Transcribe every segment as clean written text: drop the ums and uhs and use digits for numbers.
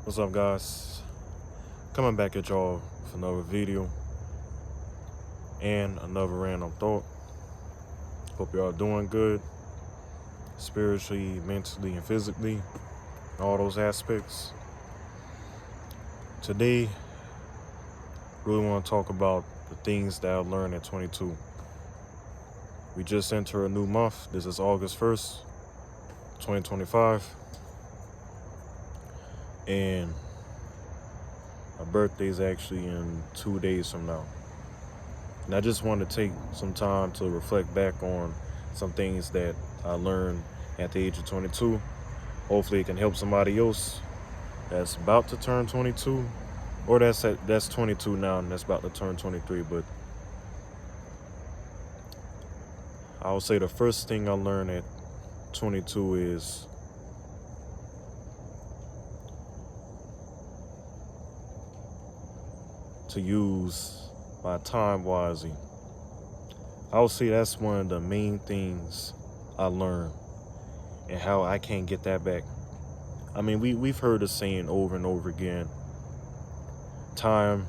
What's up, guys? Coming back at y'all with another video and another random thought. Hope y'all doing good spiritually, mentally, and physically, all those aspects. Today, really want to talk about the things that I learned at 22. We just entered a new month. This is August 1st, 2025. And my birthday is actually in 2 days from now. And I just want to take some time to reflect back on some things that I learned at the age of 22. Hopefully it can help somebody else that's about to turn 22, or that's 22 now and that's about to turn 23. But I would say the first thing I learned at 22 is to use my time wisely. I would say that's one of the main things I learned, and how I can't get that back. I mean, we've heard the saying over and over again. Time.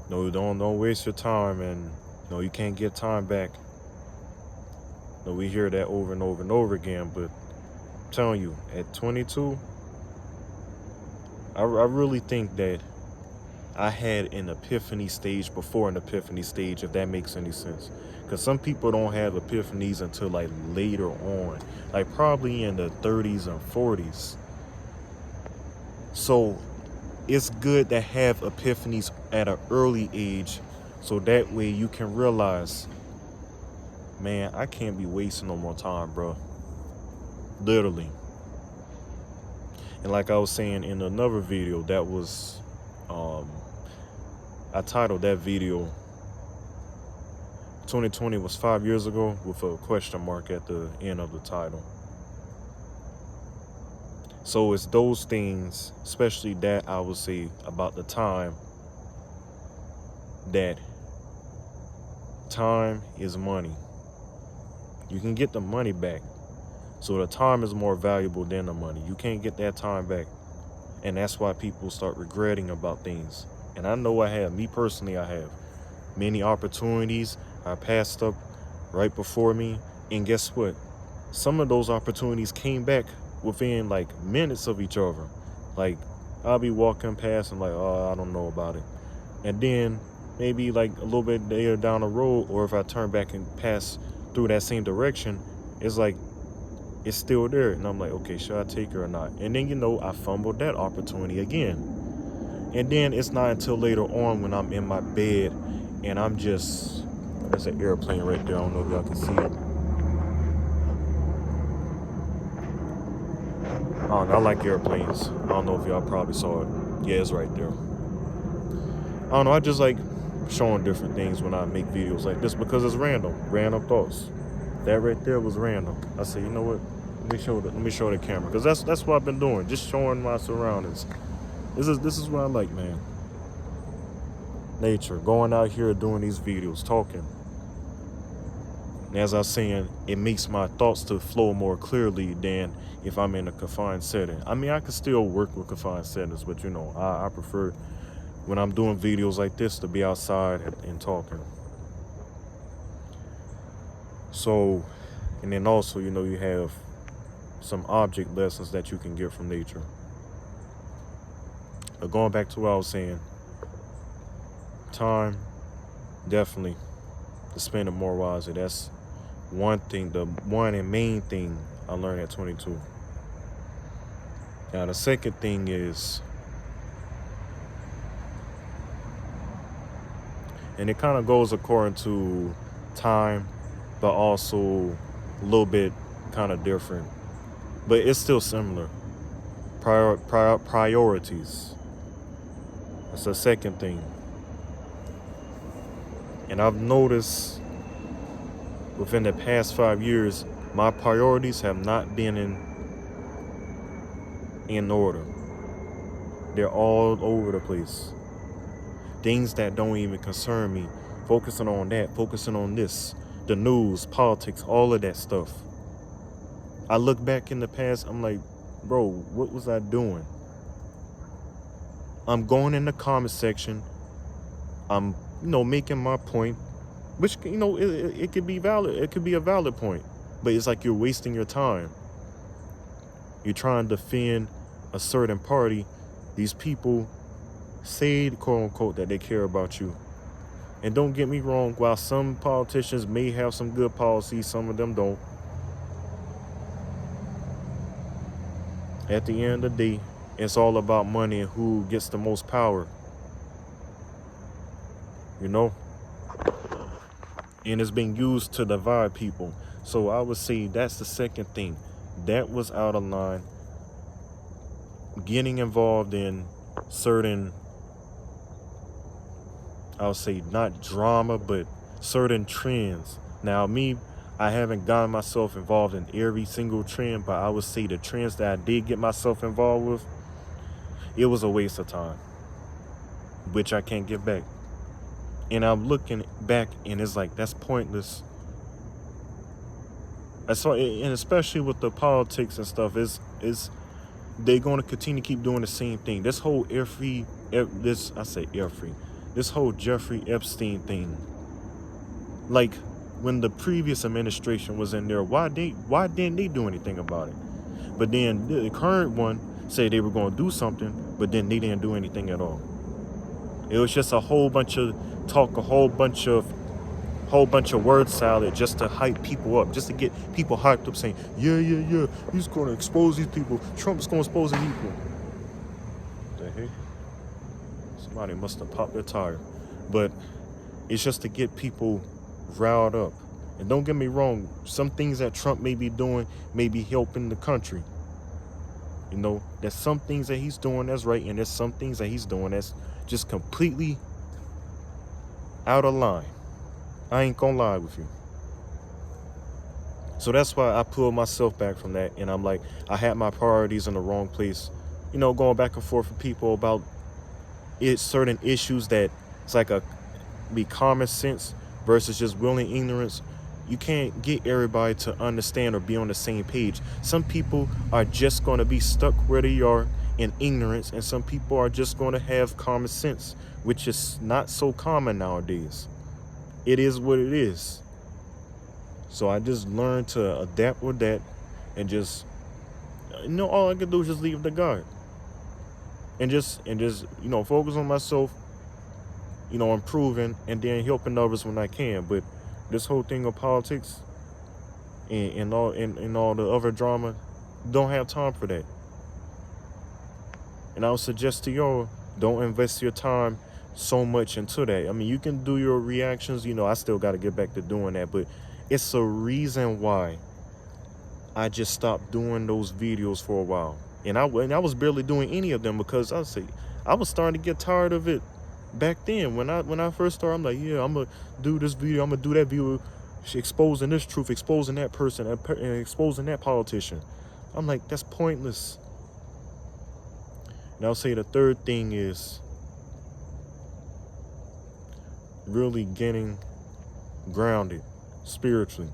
No, don't waste your time, and no, you can't get time back. No, we hear that over and over and over again. But I'm telling you, at 22, I really think that I had an epiphany stage before an epiphany stage, if that makes any sense. Because some people don't have epiphanies until like later on, like probably in the 30s and 40s. So it's good to have epiphanies at an early age, so that way you can realize, man, I can't be wasting no more time, bro. Literally. And like I was saying in another video, that was I titled that video 2020 was 5 years ago, with a question mark at the end of the title. So it's those things, especially that I would say about the time, that time is money. You can get the money back. So the time is more valuable than the money. You can't get that time back. And that's why people start regretting about things. And I know me personally, I have many opportunities I passed up right before me. And guess what? Some of those opportunities came back within like minutes of each other. Like I'll be walking past and like, oh, I don't know about it. And then maybe like a little bit later down the road, or if I turn back and pass through that same direction, it's like, it's still there. And I'm like, okay, should I take it or not? And then, I fumbled that opportunity again. And then it's not until later on when I'm in my bed and I'm just, there's an airplane right there. I don't know if y'all can see it. I don't know, I like airplanes. I don't know if y'all probably saw it. Yeah, it's right there. I don't know, I just like showing different things when I make videos like this, because it's random thoughts. That right there was random. I said, you know what? Let me show the camera, because that's what I've been doing, just showing my surroundings. This is what I like, man. Nature, going out here doing these videos, talking. And as I was saying, it makes my thoughts to flow more clearly than if I'm in a confined setting. I mean, I can still work with confined settings, but I prefer when I'm doing videos like this to be outside and talking. So, and then also, you have some object lessons that you can get from nature. But going back to what I was saying, time, definitely, to spend it more wisely. That's one thing, the one and main thing I learned at 22. Now, the second thing is, and it kind of goes according to time, but also a little bit kind of different, but it's still similar. Priorities. That's the second thing. And I've noticed within the past 5 years, my priorities have not been in order. They're all over the place. Things that don't even concern me. Focusing on that, focusing on this. The news, politics, all of that stuff. I look back in the past, I'm like, Bro, what was I doing? I'm going in the comment section. I'm, making my point, which, it could be valid. It could be a valid point, but it's like you're wasting your time. You're trying to defend a certain party. These people say, quote unquote, that they care about you. And don't get me wrong, while some politicians may have some good policies, some of them don't. At the end of the day, it's all about money and who gets the most power. And it's being used to divide people. So I would say that's the second thing. That was out of line. Getting involved in certain, I would say not drama, but certain trends. Now me, I haven't gotten myself involved in every single trend, but I would say the trends that I did get myself involved with, it was a waste of time, which I can't get back. And I'm looking back and it's like, that's pointless. And especially with the politics and stuff, they're going to continue to keep doing the same thing. This whole this whole Jeffrey Epstein thing. Like when the previous administration was in there, why didn't they do anything about it? But then the current one said they were going to do something, but then they didn't do anything at all. It was just a whole bunch of talk, a whole bunch of word salad just to hype people up, just to get people hyped up saying, yeah, he's going to expose these people. Trump's going to expose these people. What the heck? Somebody must have popped their tire. But it's just to get people riled up. And don't get me wrong, some things that Trump may be doing may be helping the country. There's some things that he's doing that's right, and there's some things that he's doing that's just completely out of line. I ain't gonna lie with you. So that's why I pulled myself back from that, and I'm like, I had my priorities in the wrong place. Going back and forth with people about certain issues that it's like be common sense versus just willing ignorance. You can't get everybody to understand or be on the same page. Some people are just going to be stuck where they are in ignorance, and some people are just going to have common sense, which is not so common nowadays. It is what it is. So I just learned to adapt with that, and just, all I can do is just leave the God, and just focus on myself, improving, and then helping others when I can. But this whole thing of politics and all the other drama, don't have time for that. And I would suggest to y'all, don't invest your time so much into that. I mean, you can do your reactions, I still got to get back to doing that, but it's a reason why I just stopped doing those videos for a while. And I was barely doing any of them because I was starting to get tired of it back then. When I first started, I'm like, yeah, I'm gonna do this video, I'm gonna do that video, exposing this truth, exposing that person, and exposing that politician. I'm like, that's pointless. And I'll say the third thing is really getting grounded spiritually.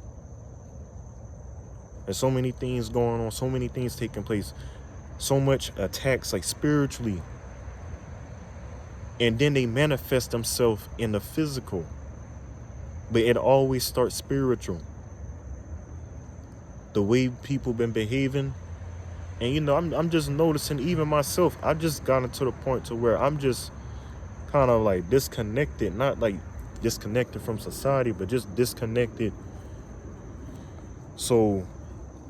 There's so many things going on, so many things taking place, so much attacks like spiritually, and then they manifest themselves in the physical, but it always starts spiritual. The way people been behaving, and I'm just noticing, even myself, I just gotten to the point to where I'm just kind of like disconnected, not like disconnected from society, but just disconnected. So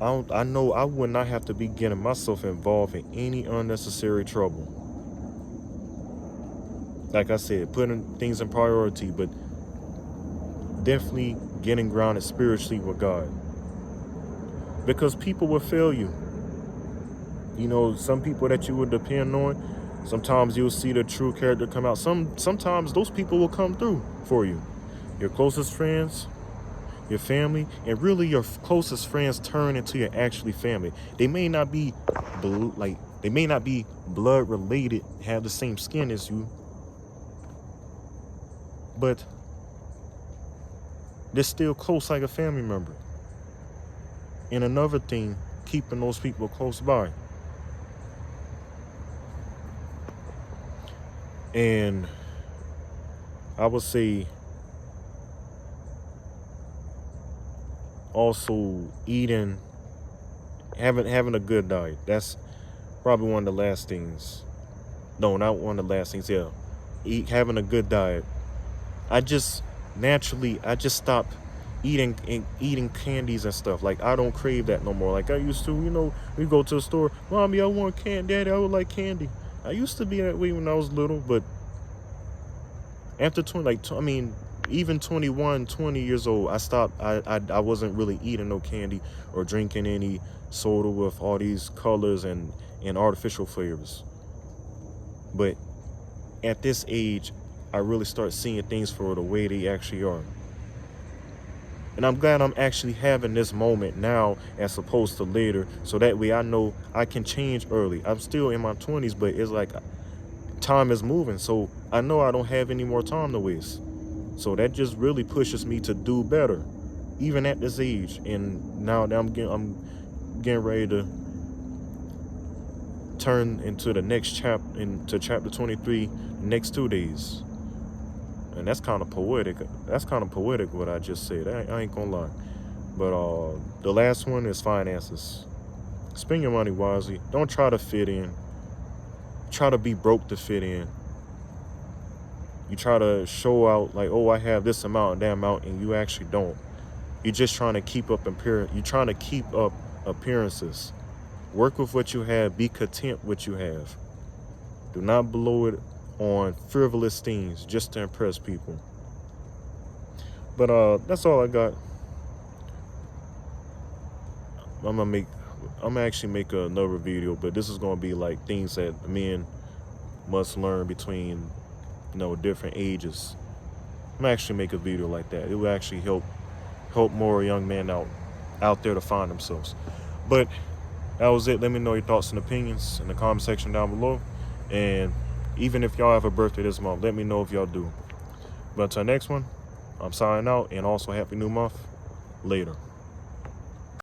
I know I would not have to be getting myself involved in any unnecessary trouble. Like I said, putting things in priority, but definitely getting grounded spiritually with God. Because people will fail you. Some people that you would depend on, sometimes you'll see the true character come out. Sometimes those people will come through for you. Your closest friends, your family, and really your closest friends turn into your actually family. They may not be blood related, have the same skin as you, but they're still close like a family member. And another thing, keeping those people close by. And I would say also having a good diet. That's probably one of the last things. No, not one of the last things. Yeah, having a good diet. I just stopped eating candies and stuff. Like, I don't crave that no more. Like I used to. We go to the store. Mommy, I want candy. Daddy, I would like candy. I used to be that way when I was little, but after 20, even 21, 20 years old, I stopped. I wasn't really eating no candy or drinking any soda with all these colors and artificial flavors. But at this age, I really start seeing things for the way they actually are. And I'm glad I'm actually having this moment now as opposed to later, so that way I know I can change early. I'm still in my 20s, but it's like time is moving, so I know I don't have any more time to waste. So that just really pushes me to do better, even at this age. And now that I'm getting ready to turn into the next chapter, into chapter 23, next 2 days. And that's kind of poetic. What I just said. I ain't gonna lie. But the last one is finances. Spend your money wisely. Don't try to fit in. Try to be broke to fit in. You try to show out like, oh, I have this amount and that amount, and you actually don't. You're just trying to keep up appearances. Work with what you have. Be content with what you have. Do not blow it on frivolous things just to impress people. But that's all I got. I'm gonna actually make another video, but this is gonna be like things that men must learn between different ages. I'm gonna actually make a video like that. It will actually help more young men out there to find themselves. But that was it. Let me know your thoughts and opinions in the comment section down below. And even if y'all have a birthday this month, let me know if y'all do. But until next one, I'm signing out, and also happy new month. Later.